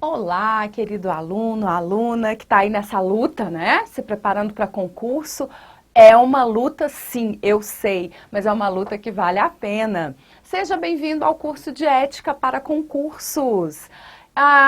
Olá, querido aluno, aluna que está aí nessa luta, né? Se preparando para concurso. É uma luta, sim, eu sei, mas é uma luta que vale a pena. Seja bem-vindo ao curso de Ética para Concursos.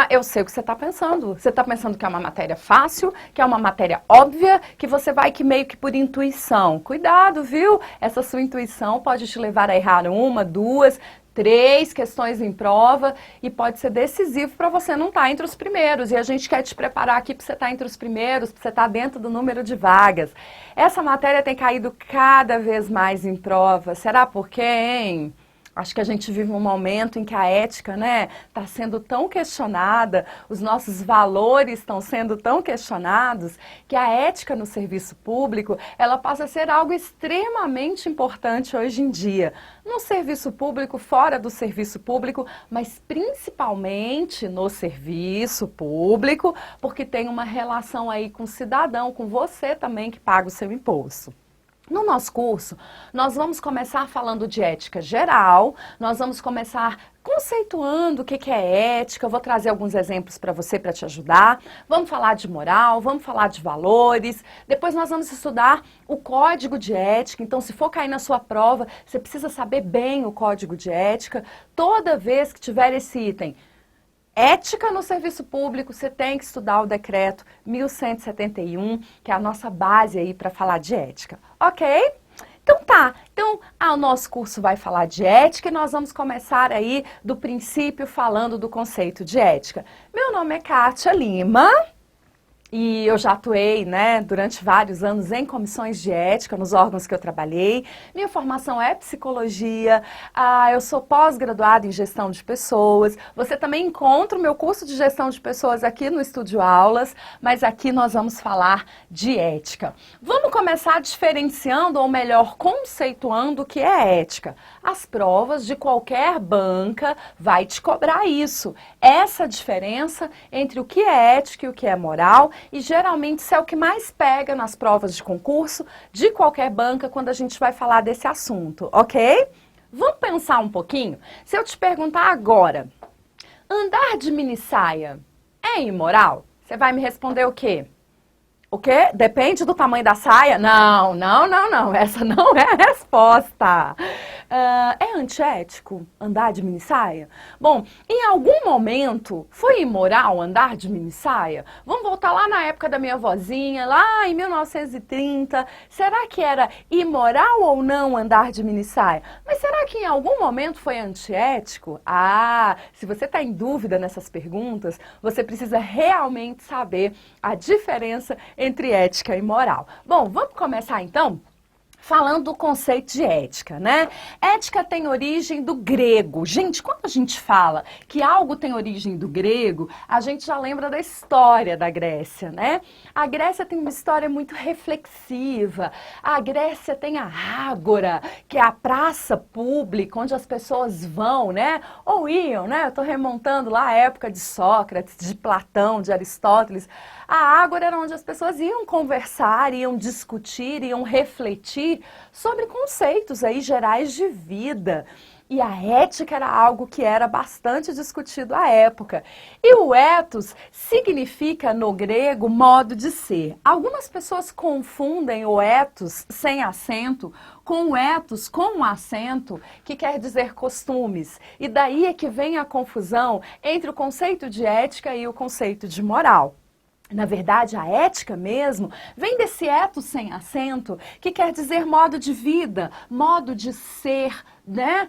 Eu sei o que você está pensando. Você está pensando que é uma matéria fácil, que é uma matéria óbvia, que você vai que meio que por intuição. Cuidado, viu? Essa sua intuição pode te levar a errar uma, duas, três questões em prova e pode ser decisivo para você não estar entre os primeiros. E a gente quer te preparar aqui para você estar entre os primeiros, para você estar dentro do número de vagas. Essa matéria tem caído cada vez mais em prova. Será por quê, hein? Acho que a gente vive um momento em que a ética, né, está sendo tão questionada, os nossos valores estão sendo tão questionados, que a ética no serviço público, ela passa a ser algo extremamente importante hoje em dia. No serviço público, fora do serviço público, mas principalmente no serviço público, porque tem uma relação aí com o cidadão, com você também que paga o seu imposto. No nosso curso, nós vamos começar falando de ética geral, nós vamos começar conceituando o que é ética, eu vou trazer alguns exemplos para você para te ajudar, vamos falar de moral, vamos falar de valores, depois nós vamos estudar o código de ética, então se for cair na sua prova, você precisa saber bem o código de ética, toda vez que tiver esse item. Ética no serviço público, você tem que estudar o decreto 1171, que é a nossa base aí para falar de ética, ok? Então tá, o nosso curso vai falar de ética e nós vamos começar aí do princípio falando do conceito de ética. Meu nome é Kátia Lima. E eu já atuei, né, durante vários anos em comissões de ética nos órgãos que eu trabalhei. Minha formação é psicologia, eu sou pós-graduada em gestão de pessoas. Você também encontra o meu curso de gestão de pessoas aqui no Estúdio Aulas, mas aqui nós vamos falar de ética. Vamos começar diferenciando, ou melhor, conceituando o que é ética. As provas de qualquer banca vai te cobrar isso. Essa diferença entre o que é ética e o que é moral. E geralmente isso é o que mais pega nas provas de concurso de qualquer banca quando a gente vai falar desse assunto, ok? Vamos pensar um pouquinho? Se eu te perguntar agora, andar de minissaia é imoral? Você vai me responder o quê? O quê? Depende do tamanho da saia? Não, essa não é a resposta. É antiético andar de minissaia? Bom, em algum momento foi imoral andar de minissaia? Vamos voltar lá na época da minha avózinha, lá em 1930. Será que era imoral ou não andar de minissaia? Mas será que em algum momento foi antiético? Se você está em dúvida nessas perguntas, você precisa realmente saber a diferença entre ética e moral. Bom, vamos começar então falando do conceito de ética, né? Ética tem origem do grego. Gente, quando a gente fala que algo tem origem do grego, a gente já lembra da história da Grécia, né? A Grécia tem uma história muito reflexiva. A Grécia tem a Ágora, que é a praça pública onde as pessoas vão, né? Ou iam, né? Eu tô remontando lá a época de Sócrates, de Platão, de Aristóteles. A Ágora era onde as pessoas iam conversar, iam discutir, iam refletir sobre conceitos aí gerais de vida. E a ética era algo que era bastante discutido à época. E o ethos significa, no grego, modo de ser. Algumas pessoas confundem o ethos sem acento com o ethos com um acento, que quer dizer costumes. E daí é que vem a confusão entre o conceito de ética e o conceito de moral. Na verdade, a ética mesmo vem desse ethos sem acento, que quer dizer modo de vida, modo de ser, né,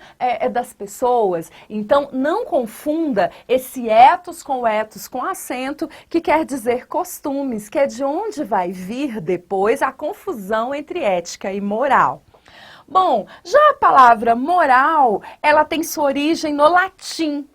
das pessoas. Então, não confunda esse ethos com o ethos com acento, que quer dizer costumes, que é de onde vai vir depois a confusão entre ética e moral. Bom, já a palavra moral, ela tem sua origem no latim.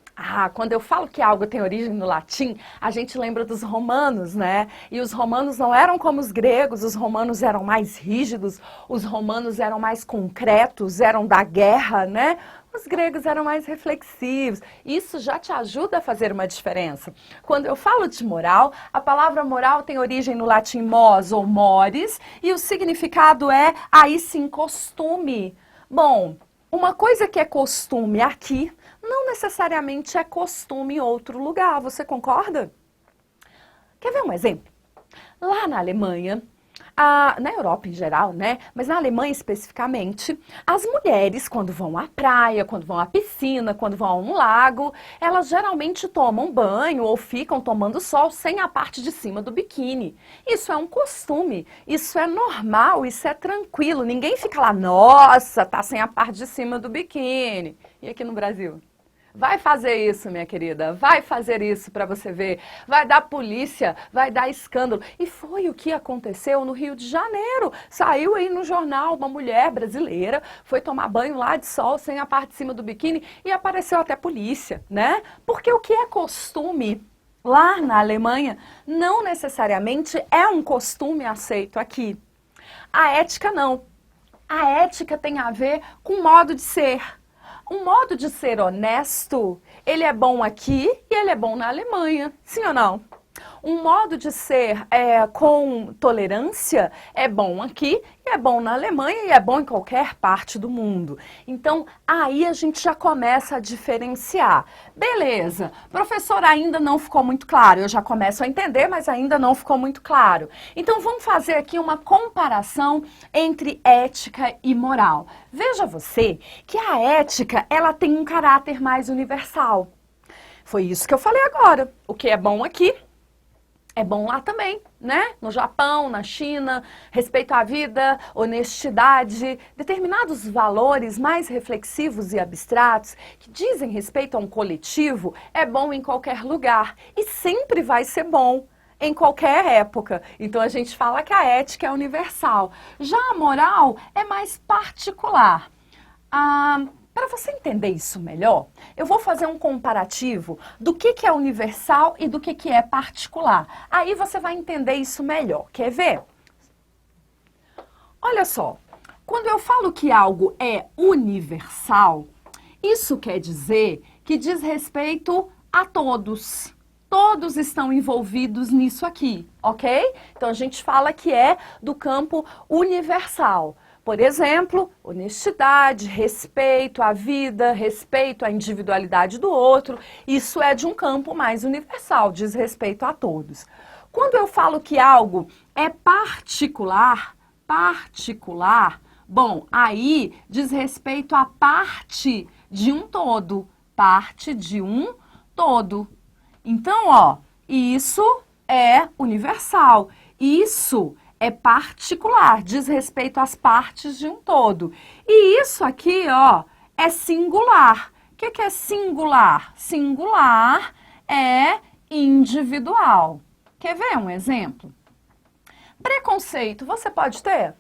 Quando eu falo que algo tem origem no latim, a gente lembra dos romanos, né? E os romanos não eram como os gregos, os romanos eram mais rígidos, os romanos eram mais concretos, eram da guerra, né? Os gregos eram mais reflexivos. Isso já te ajuda a fazer uma diferença. Quando eu falo de moral, a palavra moral tem origem no latim mos ou mores, e o significado é, aí sim, costume. Bom, Uma coisa que é costume aqui, não necessariamente é costume em outro lugar, você concorda? Quer ver um exemplo? Lá na Alemanha, na Europa em geral, né? Mas na Alemanha especificamente, as mulheres, quando vão à praia, quando vão à piscina, quando vão a um lago, elas geralmente tomam banho ou ficam tomando sol sem a parte de cima do biquíni. Isso é um costume, isso é normal, isso é tranquilo. Ninguém fica lá, nossa, tá sem a parte de cima do biquíni. E aqui no Brasil? Vai fazer isso, minha querida, vai fazer isso para você ver. Vai dar polícia, vai dar escândalo. E foi o que aconteceu no Rio de Janeiro. Saiu aí no jornal uma mulher brasileira, foi tomar banho lá de sol sem a parte de cima do biquíni e apareceu até polícia, né? Porque o que é costume lá na Alemanha não necessariamente é um costume aceito aqui. A ética não. A ética tem a ver com o modo de ser. Um modo de ser honesto, ele é bom aqui e ele é bom na Alemanha, sim ou não? Um modo de ser com tolerância é bom aqui, e é bom na Alemanha e é bom em qualquer parte do mundo. Então, aí a gente já começa a diferenciar. Beleza, professor, ainda não ficou muito claro. Eu já começo a entender, mas ainda não ficou muito claro. Então, vamos fazer aqui uma comparação entre ética e moral. Veja você que a ética, ela tem um caráter mais universal. Foi isso que eu falei agora. O que é bom aqui é bom lá também, né? No Japão, na China, respeito à vida, honestidade, determinados valores mais reflexivos e abstratos que dizem respeito a um coletivo, é bom em qualquer lugar e sempre vai ser bom em qualquer época. Então a gente fala que a ética é universal. Já a moral é mais particular. Para você entender isso melhor, eu vou fazer um comparativo do que é universal e do que é particular. Aí você vai entender isso melhor. Quer ver? Olha só, quando eu falo que algo é universal, isso quer dizer que diz respeito a todos. Todos estão envolvidos nisso aqui, ok? Então a gente fala que é do campo universal. Por exemplo, honestidade, respeito à vida, respeito à individualidade do outro, isso é de um campo mais universal, diz respeito a todos. Quando eu falo que algo é particular, bom, aí diz respeito à parte de um todo, parte de um todo. Então, ó, isso é universal, isso é particular, diz respeito às partes de um todo. E isso aqui, ó, é singular. O que é singular? Singular é individual. Quer ver um exemplo? Preconceito, você pode ter?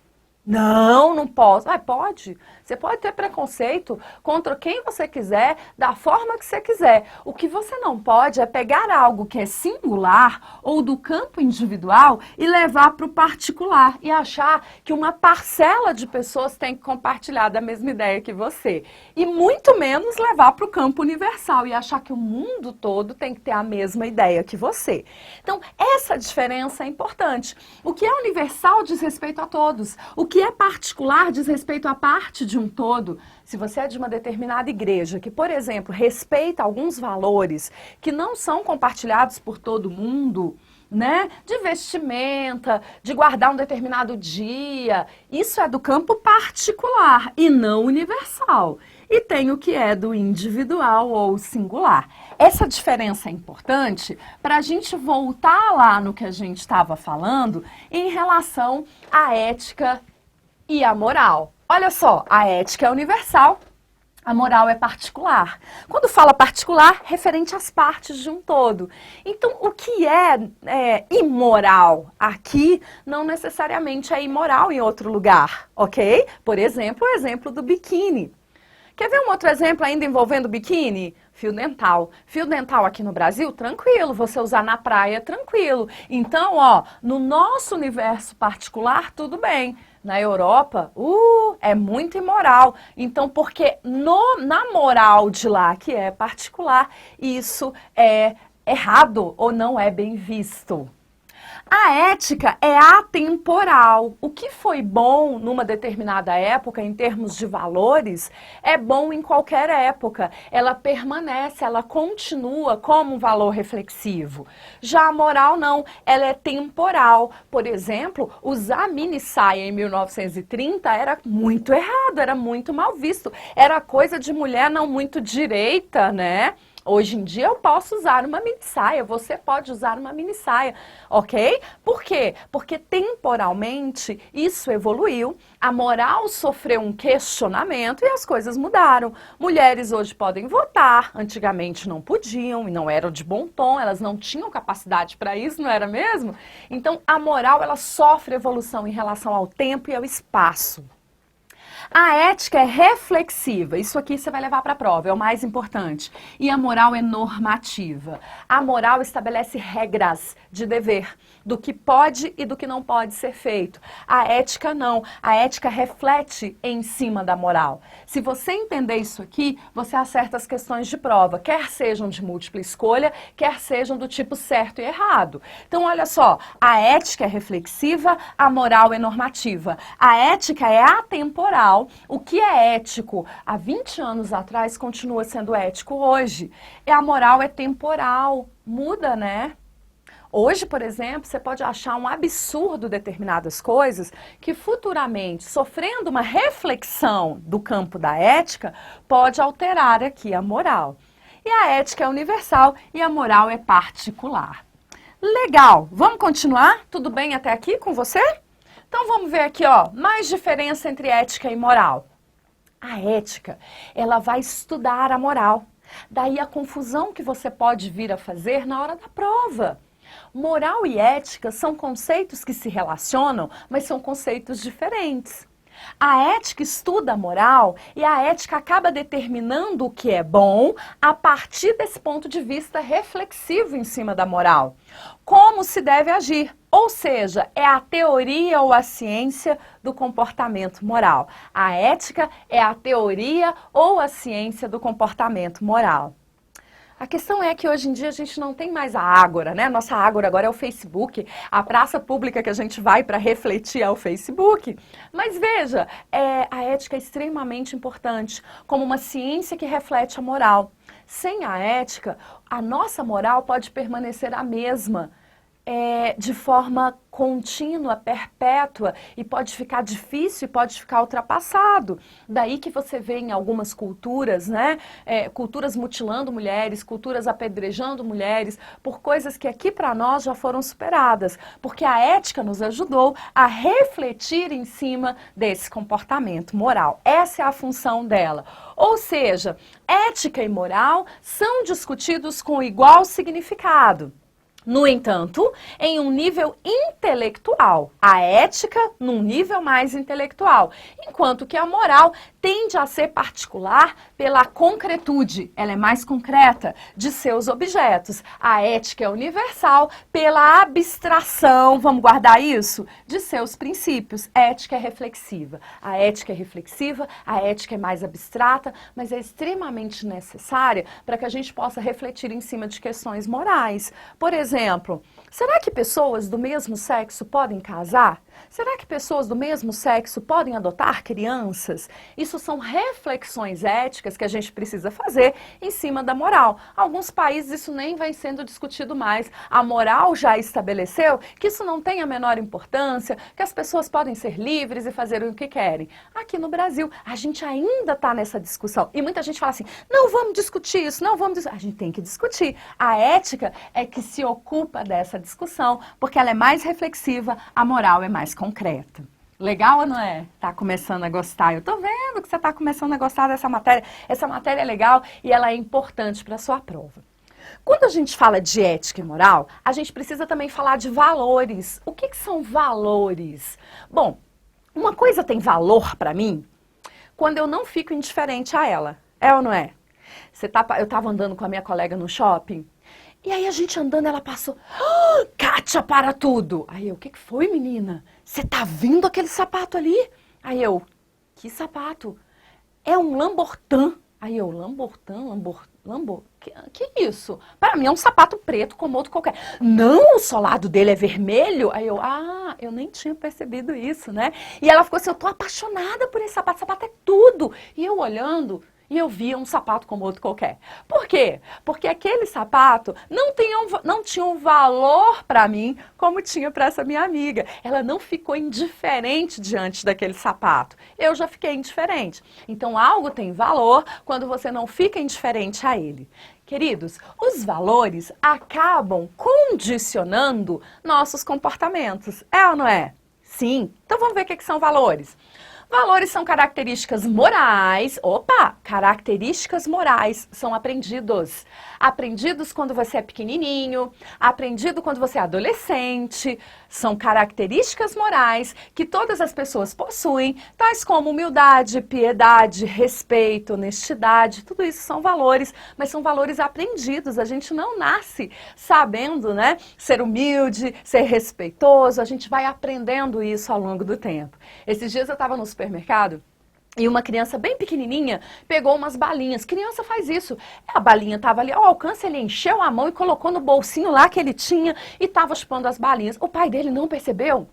Não, não posso. Ah, pode. Você pode ter preconceito contra quem você quiser, da forma que você quiser. O que você não pode é pegar algo que é singular ou do campo individual e levar para o particular e achar que uma parcela de pessoas tem que compartilhar da mesma ideia que você. E muito menos levar para o campo universal e achar que o mundo todo tem que ter a mesma ideia que você. Então, essa diferença é importante. O que é universal diz respeito a todos. O que é particular diz respeito à parte de um todo. Se você é de uma determinada igreja que, por exemplo, respeita alguns valores que não são compartilhados por todo mundo, né? De vestimenta, de guardar um determinado dia, isso é do campo particular e não universal. E tem o que é do individual ou singular. Essa diferença é importante para a gente voltar lá no que a gente estava falando em relação à ética e a moral. Olha só, a ética é universal, a moral é particular. Quando fala particular, referente às partes de um todo. Então, o que é imoral aqui, não necessariamente é imoral em outro lugar, ok? Por exemplo, o exemplo do biquíni. Quer ver um outro exemplo ainda envolvendo biquíni? Fio dental. Fio dental aqui no Brasil, tranquilo. Você usar na praia, tranquilo. Então, ó, no nosso universo particular, tudo bem. Na Europa, é muito imoral. Então, porque na moral de lá, que é particular, isso é errado ou não é bem visto. A ética é atemporal. O que foi bom numa determinada época, em termos de valores, é bom em qualquer época. Ela permanece, ela continua como um valor reflexivo. Já a moral não, ela é temporal. Por exemplo, usar mini saia em 1930 era muito errado, era muito mal visto. Era coisa de mulher não muito direita, né? Hoje em dia eu posso usar uma mini saia, você pode usar uma mini saia, ok? Por quê? Porque temporalmente isso evoluiu, a moral sofreu um questionamento e as coisas mudaram. Mulheres hoje podem votar, antigamente não podiam e não eram de bom tom, elas não tinham capacidade para isso, não era mesmo? Então a moral ela sofre evolução em relação ao tempo e ao espaço. A ética é reflexiva, isso aqui você vai levar para a prova, é o mais importante. E a moral é normativa. A moral estabelece regras de dever, do que pode e do que não pode ser feito. A ética não, a ética reflete em cima da moral. Se você entender isso aqui, você acerta as questões de prova, quer sejam de múltipla escolha, quer sejam do tipo certo e errado. Então olha só, a ética é reflexiva, a moral é normativa. A ética é atemporal. O que é ético há 20 anos atrás continua sendo ético hoje. E a moral é temporal, muda, né? Hoje, por exemplo, você pode achar um absurdo determinadas coisas que futuramente, sofrendo uma reflexão do campo da ética, pode alterar aqui a moral. E a ética é universal e a moral é particular. Legal, vamos continuar? Tudo bem até aqui com você? Então vamos ver aqui, ó, mais diferença entre ética e moral. A ética, ela vai estudar a moral. Daí a confusão que você pode vir a fazer na hora da prova. Moral e ética são conceitos que se relacionam, mas são conceitos diferentes. A ética estuda a moral e a ética acaba determinando o que é bom a partir desse ponto de vista reflexivo em cima da moral. Como se deve agir, ou seja, é a teoria ou a ciência do comportamento moral. A ética é a teoria ou a ciência do comportamento moral. A questão é que hoje em dia a gente não tem mais a ágora, né? Nossa ágora agora é o Facebook, a praça pública que a gente vai para refletir é o Facebook. Mas veja, a ética é extremamente importante, como uma ciência que reflete a moral. Sem a ética, a nossa moral pode permanecer a mesma, de forma contínua, perpétua, e pode ficar difícil e pode ficar ultrapassado. Daí que você vê em algumas culturas, né, culturas mutilando mulheres, culturas apedrejando mulheres, por coisas que aqui para nós já foram superadas, porque a ética nos ajudou a refletir em cima desse comportamento moral. Essa é a função dela. Ou seja, ética e moral são discutidos com igual significado. No entanto, em um nível intelectual, a ética num nível mais intelectual, enquanto que a moral tende a ser particular pela concretude, ela é mais concreta, de seus objetos. A ética é universal pela abstração, vamos guardar isso, de seus princípios. Ética é reflexiva. A ética é reflexiva, a ética é mais abstrata, mas é extremamente necessária para que a gente possa refletir em cima de questões morais. Por exemplo, será que pessoas do mesmo sexo podem casar? Será que pessoas do mesmo sexo podem adotar crianças? Isso são reflexões éticas que a gente precisa fazer em cima da moral. Alguns países isso nem vai sendo discutido mais. A moral já estabeleceu que isso não tem a menor importância, que as pessoas podem ser livres e fazer o que querem. Aqui no Brasil, a gente ainda está nessa discussão. E muita gente fala assim, não vamos discutir isso, não vamos discutir. A gente tem que discutir. A ética é que se ocupa dessa discussão, porque ela é mais reflexiva, a moral é mais concreta. Legal ou não é? Tá começando a gostar. Eu tô vendo que você tá começando a gostar dessa matéria. Essa matéria é legal e ela é importante para a sua prova. Quando a gente fala de ética e moral, a gente precisa também falar de valores. O que são valores? Bom, uma coisa tem valor para mim quando eu não fico indiferente a ela. É ou não é? Eu tava andando com a minha colega no shopping. E aí a gente andando, ela passou, Kátia, para tudo! Aí eu, o que foi, menina? Você tá vendo aquele sapato ali? Aí eu, que sapato? É um Lambortan. Aí eu, Lambortan? Lambo, que isso? Para mim é um sapato preto como outro qualquer. Não, o solado dele é vermelho? Aí eu nem tinha percebido isso, né? E ela ficou assim, eu tô apaixonada por esse sapato é tudo. E eu olhando, e eu via um sapato como outro qualquer. Por quê? Porque aquele sapato não tinha um valor para mim como tinha para essa minha amiga. Ela não ficou indiferente diante daquele sapato. Eu já fiquei indiferente. Então algo tem valor quando você não fica indiferente a ele. Queridos, os valores acabam condicionando nossos comportamentos. É ou não é? Sim. Então vamos ver o que são valores. Valores são características morais. Opa! Características morais são aprendidos. Aprendidos quando você é pequenininho, aprendido quando você é adolescente. São características morais que todas as pessoas possuem, tais como humildade, piedade, respeito, honestidade. Tudo isso são valores, mas são valores aprendidos. A gente não nasce sabendo, né, ser humilde, ser respeitoso. A gente vai aprendendo isso ao longo do tempo. Esses dias eu estava no supermercado e uma criança bem pequenininha pegou umas balinhas. Criança faz isso. A balinha estava ali ao alcance, ele encheu a mão e colocou no bolsinho lá que ele tinha e estava chupando as balinhas. O pai dele não percebeu.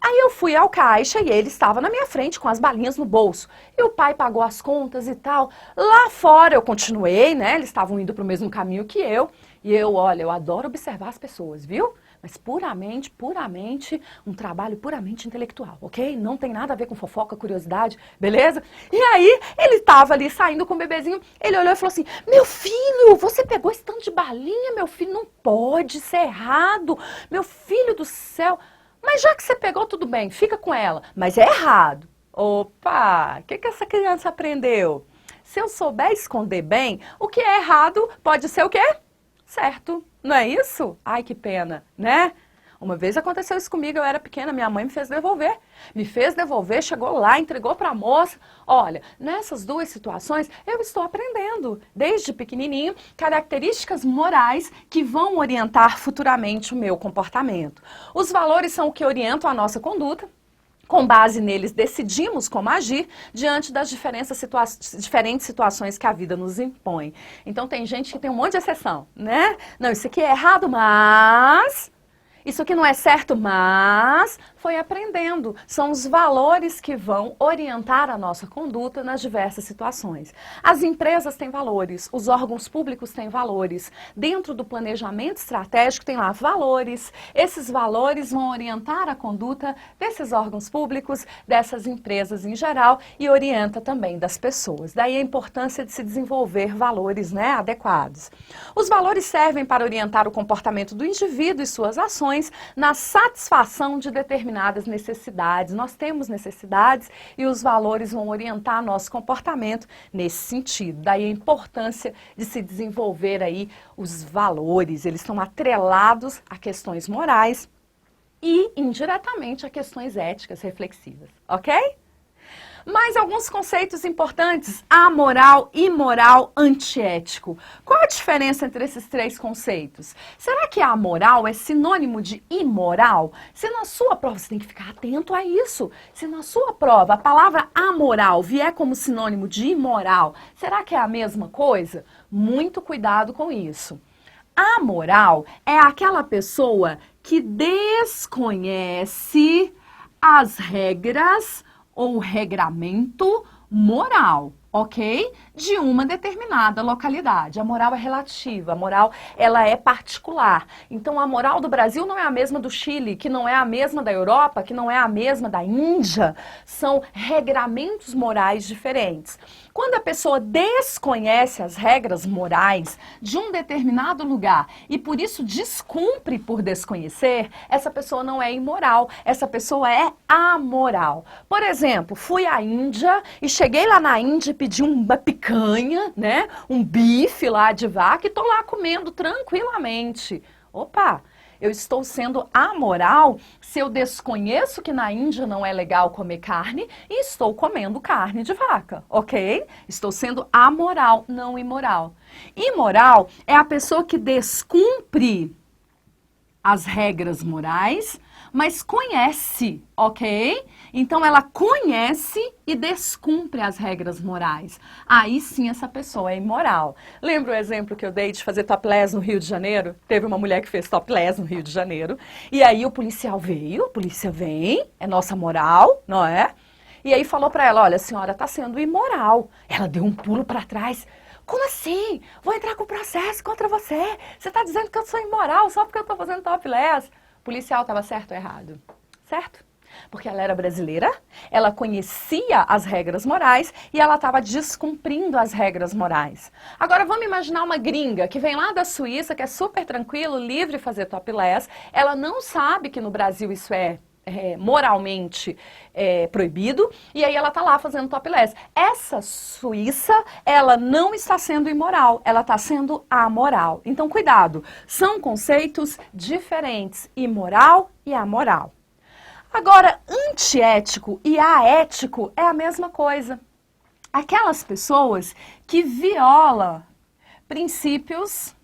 Aí eu fui ao caixa e ele estava na minha frente com as balinhas no bolso. E o pai pagou as contas e tal. Lá fora eu continuei, né? Eles estavam indo para o mesmo caminho que eu. E olha, eu adoro observar as pessoas, viu? Mas puramente, um trabalho puramente intelectual, ok? Não tem nada a ver com fofoca, curiosidade, beleza? E aí, ele estava ali saindo com o bebezinho, ele olhou e falou assim, meu filho, você pegou esse tanto de balinha, meu filho, não pode, isso é errado, meu filho do céu. Mas já que você pegou, tudo bem, fica com ela, mas é errado. Opa, o que essa criança aprendeu? Se eu souber esconder bem, o que é errado pode ser o quê? Certo, não é isso? Ai, que pena, né? Uma vez aconteceu isso comigo, eu era pequena, minha mãe me fez devolver. Me fez devolver, chegou lá, entregou para a moça. Olha, nessas duas situações, eu estou aprendendo, desde pequenininho, características morais que vão orientar futuramente o meu comportamento. Os valores são o que orientam a nossa conduta. Com base neles, decidimos como agir diante das diferentes situações que a vida nos impõe. Então, tem gente que tem um monte de exceção, né? Não, isso aqui é errado, mas... Isso aqui não é certo, mas foi aprendendo. São os valores que vão orientar a nossa conduta nas diversas situações. As empresas têm valores, os órgãos públicos têm valores. Dentro do planejamento estratégico tem lá valores. Esses valores vão orientar a conduta desses órgãos públicos, dessas empresas em geral e orienta também das pessoas. Daí a importância de se desenvolver valores, né, adequados. Os valores servem para orientar o comportamento do indivíduo e suas ações na satisfação de determinadas necessidades. Nós temos necessidades e os valores vão orientar nosso comportamento nesse sentido. Daí a importância de se desenvolver aí os valores. Eles estão atrelados a questões morais e indiretamente a questões éticas reflexivas, ok? Mais alguns conceitos importantes, amoral, imoral, antiético. Qual a diferença entre esses três conceitos? Será que amoral é sinônimo de imoral? Se na sua prova, você tem que ficar atento a isso. Se na sua prova a palavra amoral vier como sinônimo de imoral, será que é a mesma coisa? Muito cuidado com isso. Amoral é aquela pessoa que desconhece as regras ou regramento moral, ok? De uma determinada localidade. A moral é relativa, a moral ela é particular. Então a moral do Brasil não é a mesma do Chile, que não é a mesma da Europa, que não é a mesma da Índia. São regramentos morais diferentes. Quando a pessoa desconhece as regras morais de um determinado lugar e por isso descumpre por desconhecer, essa pessoa não é imoral, essa pessoa é amoral. Por exemplo, fui à Índia e cheguei lá na Índia e pedi uma picanha, né? Um bife lá de vaca e tô lá comendo tranquilamente. Opa! Eu estou sendo amoral se eu desconheço que na Índia não é legal comer carne e estou comendo carne de vaca, ok? Estou sendo amoral, não imoral. Imoral é a pessoa que descumpre as regras morais, mas conhece, ok? Então ela conhece e descumpre as regras morais. Aí sim essa pessoa é imoral. Lembra o exemplo que eu dei de fazer topless no Rio de Janeiro? Teve uma mulher que fez topless no Rio de Janeiro, e aí o policial veio, a polícia vem, é nossa moral, não é? E aí falou pra ela, olha, a senhora tá sendo imoral. Ela deu um pulo pra trás. Como assim? Vou entrar com processo contra você. Você tá dizendo que eu sou imoral só porque eu tô fazendo topless. O policial estava certo ou errado? Certo. Porque ela era brasileira, ela conhecia as regras morais e ela estava descumprindo as regras morais. Agora vamos imaginar uma gringa que vem lá da Suíça, que é super tranquilo, livre de fazer topless. Ela não sabe que no Brasil isso é moralmente proibido, e aí ela tá lá fazendo topless. Essa suíça, ela não está sendo imoral, ela está sendo amoral. Então, cuidado, são conceitos diferentes, imoral e amoral. Agora, antiético e aético é a mesma coisa. Aquelas pessoas que violam princípios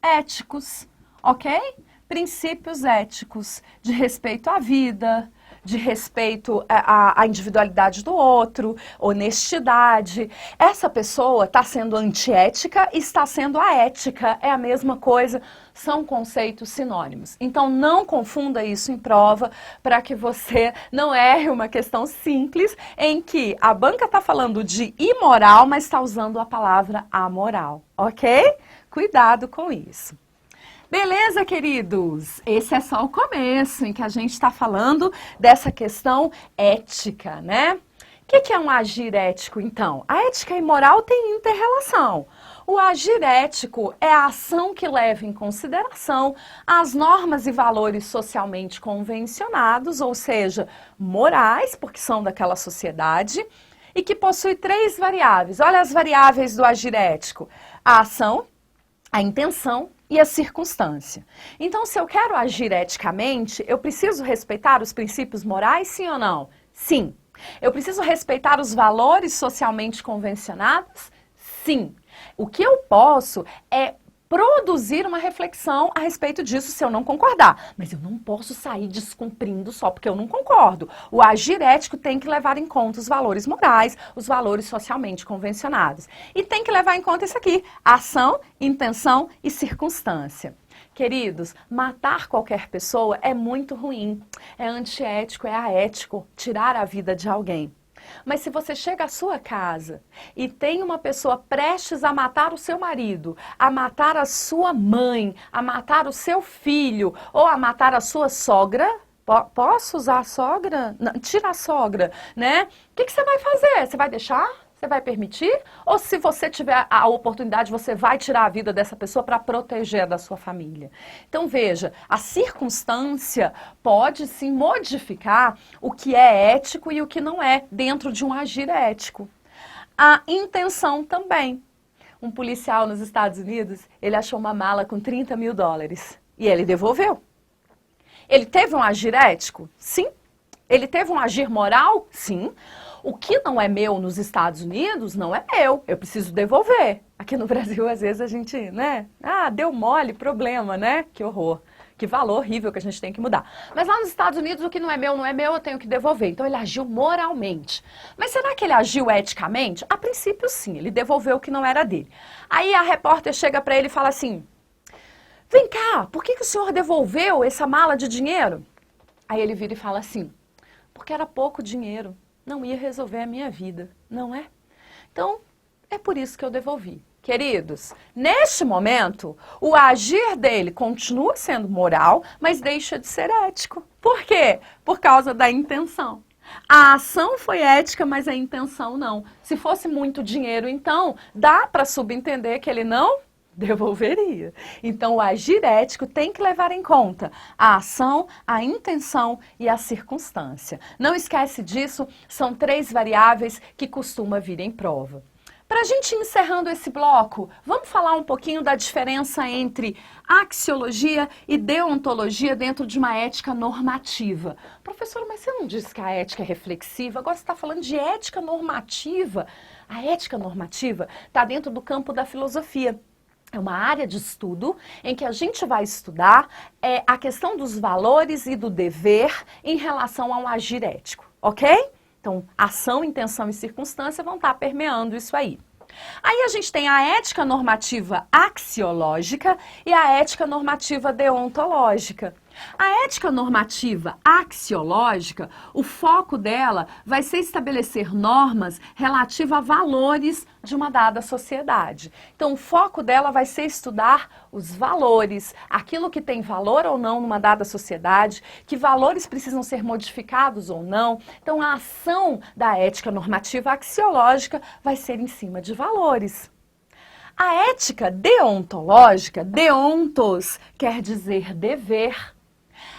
éticos, ok? Princípios éticos de respeito à vida, de respeito à individualidade do outro, honestidade. Essa pessoa está sendo antiética e está sendo aética. É a mesma coisa, são conceitos sinônimos. Então não confunda isso em prova para que você não erre uma questão simples em que a banca está falando de imoral, mas está usando a palavra amoral, ok? Cuidado com isso. Beleza, queridos? Esse é só o começo em que a gente está falando dessa questão ética, né? O que é um agir ético, então? A ética e moral têm inter-relação. O agir ético é a ação que leva em consideração as normas e valores socialmente convencionados, ou seja, morais, porque são daquela sociedade, e que possui 3 variáveis. Olha as variáveis do agir ético: a ação, a intenção e a circunstância. Então, se eu quero agir eticamente, eu preciso respeitar os princípios morais, sim ou não? Sim. Eu preciso respeitar os valores socialmente convencionados? Sim. O que eu posso é produzir uma reflexão a respeito disso se eu não concordar. Mas eu não posso sair descumprindo só porque eu não concordo. O agir ético tem que levar em conta os valores morais, os valores socialmente convencionados. E tem que levar em conta isso aqui: ação, intenção e circunstância. Queridos, matar qualquer pessoa é muito ruim. É antiético, é aético tirar a vida de alguém. Mas se você chega à sua casa e tem uma pessoa prestes a matar o seu marido, a matar a sua mãe, a matar o seu filho ou a matar a sua sogra, posso usar a sogra? Não, tira a sogra, né? O que você vai fazer? Você vai deixar? Você vai permitir? Ou se você tiver a oportunidade, você vai tirar a vida dessa pessoa para proteger da sua família? Então veja, a circunstância pode sim modificar o que é ético e o que não é dentro de um agir ético. A intenção também. Um policial nos Estados Unidos, ele achou uma mala com $30 mil e ele devolveu. Ele teve um agir ético? Sim. Ele teve um agir moral? Sim. O que não é meu nos Estados Unidos não é meu, eu preciso devolver. Aqui no Brasil, às vezes, a gente, né? Ah, deu mole, problema, né? Que horror, que valor horrível que a gente tem que mudar. Mas lá nos Estados Unidos, o que não é meu, eu tenho que devolver. Então, ele agiu moralmente. Mas será que ele agiu eticamente? A princípio, sim, ele devolveu o que não era dele. Aí a repórter chega para ele e fala assim: vem cá, por que o senhor devolveu essa mala de dinheiro? Aí ele vira e fala assim: porque era pouco dinheiro. Não ia resolver a minha vida, não é? Então, é por isso que eu devolvi. Queridos, neste momento, o agir dele continua sendo moral, mas deixa de ser ético. Por quê? Por causa da intenção. A ação foi ética, mas a intenção não. Se fosse muito dinheiro, então, dá para subentender que ele não devolveria. Então, o agir ético tem que levar em conta a ação, a intenção e a circunstância. Não esquece disso, são 3 variáveis que costuma vir em prova. Para a gente ir encerrando esse bloco, vamos falar um pouquinho da diferença entre axiologia e deontologia dentro de uma ética normativa. Professora, mas você não disse que a ética é reflexiva? Agora você está falando de ética normativa. A ética normativa está dentro do campo da filosofia. É uma área de estudo em que a gente vai estudar a questão dos valores e do dever em relação ao agir ético, ok? Então, ação, intenção e circunstância vão estar permeando isso aí. Aí a gente tem a ética normativa axiológica e a ética normativa deontológica. A ética normativa axiológica, o foco dela vai ser estabelecer normas relativas a valores de uma dada sociedade. Então, o foco dela vai ser estudar os valores, aquilo que tem valor ou não numa dada sociedade, que valores precisam ser modificados ou não. Então, a ação da ética normativa axiológica vai ser em cima de valores. A ética deontológica, deontos quer dizer dever.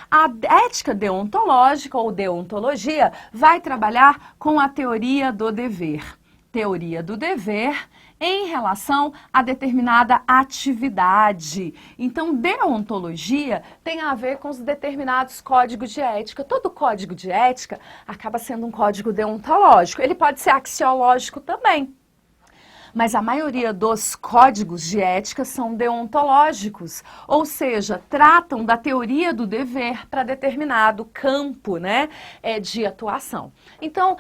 A ética deontológica ou deontologia vai trabalhar com a teoria do dever. Teoria do dever em relação a determinada atividade. Então, deontologia tem a ver com os determinados códigos de ética. Todo código de ética acaba sendo um código deontológico. Ele pode ser axiológico também. Mas a maioria dos códigos de ética são deontológicos, ou seja, tratam da teoria do dever para determinado campo, né, de atuação. Então,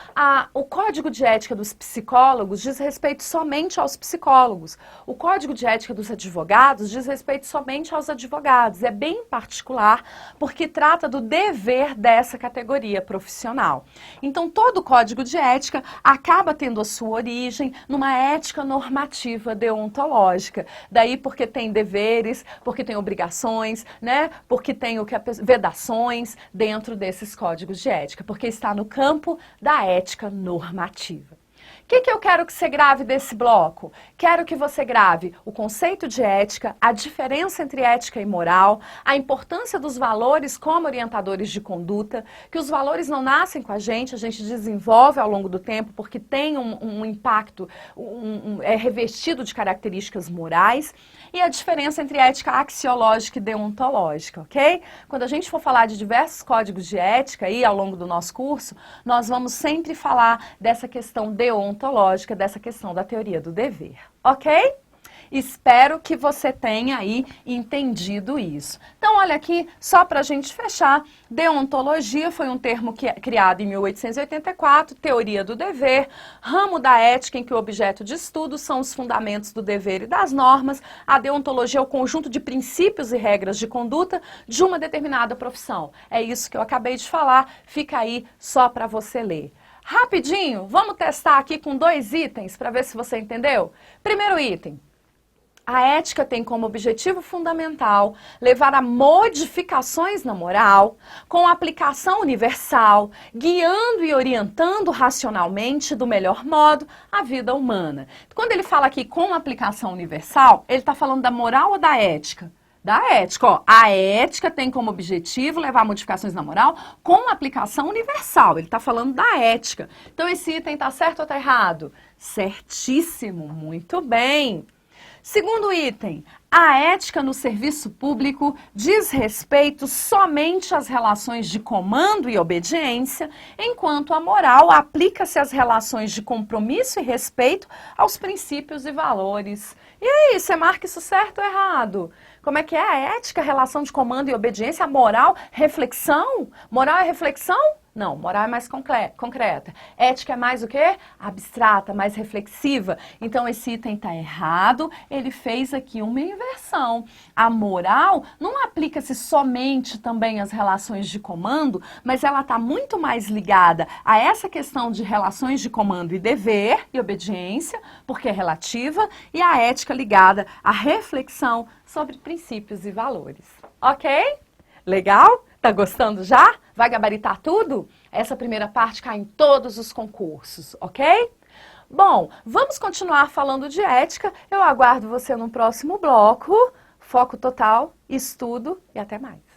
o código de ética dos psicólogos diz respeito somente aos psicólogos. O código de ética dos advogados diz respeito somente aos advogados. É bem particular porque trata do dever dessa categoria profissional. Então, todo código de ética acaba tendo a sua origem numa ética normativa deontológica. Daí porque tem deveres, porque tem obrigações, né? Porque tem vedações dentro desses códigos de ética, porque está no campo da ética normativa. O que eu quero que você grave desse bloco? Quero que você grave o conceito de ética, a diferença entre ética e moral, a importância dos valores como orientadores de conduta, que os valores não nascem com a gente desenvolve ao longo do tempo porque tem um impacto, é revestido de características morais, e a diferença entre ética axiológica e deontológica, ok? Quando a gente for falar de diversos códigos de ética aí ao longo do nosso curso, nós vamos sempre falar dessa questão deontológica, dessa questão da teoria do dever, ok? Espero que você tenha aí entendido isso. Então, olha aqui, só para a gente fechar, deontologia foi um termo criado em 1884, teoria do dever, ramo da ética em que o objeto de estudo são os fundamentos do dever e das normas. A deontologia é o conjunto de princípios e regras de conduta de uma determinada profissão. É isso que eu acabei de falar, fica aí só para você ler. Rapidinho, vamos testar aqui com 2 itens para ver se você entendeu? Primeiro item. A ética tem como objetivo fundamental levar a modificações na moral, com aplicação universal, guiando e orientando racionalmente do melhor modo a vida humana. Quando ele fala aqui com aplicação universal, ele está falando da moral ou da ética? Da ética, ó. A ética tem como objetivo levar modificações na moral com aplicação universal. Ele está falando da ética. Então, esse item está certo ou está errado? Certíssimo, muito bem. Segundo item, a ética no serviço público diz respeito somente às relações de comando e obediência, enquanto a moral aplica-se às relações de compromisso e respeito aos princípios e valores. E aí, você marca isso certo ou errado? Como é que é a ética, relação de comando e obediência, a moral, reflexão? Moral é reflexão? Não, moral é mais concreta. Ética é mais o quê? Abstrata, mais reflexiva. Então, esse item está errado. Ele fez aqui uma inversão. A moral não aplica-se somente também às relações de comando, mas ela está muito mais ligada a essa questão de relações de comando e dever e obediência, porque é relativa, e a ética ligada à reflexão sobre princípios e valores. Ok? Legal? Tá gostando já? Vai gabaritar tudo? Essa primeira parte cai em todos os concursos, ok? Bom, vamos continuar falando de ética. Eu aguardo você no próximo bloco. Foco total, estudo e até mais.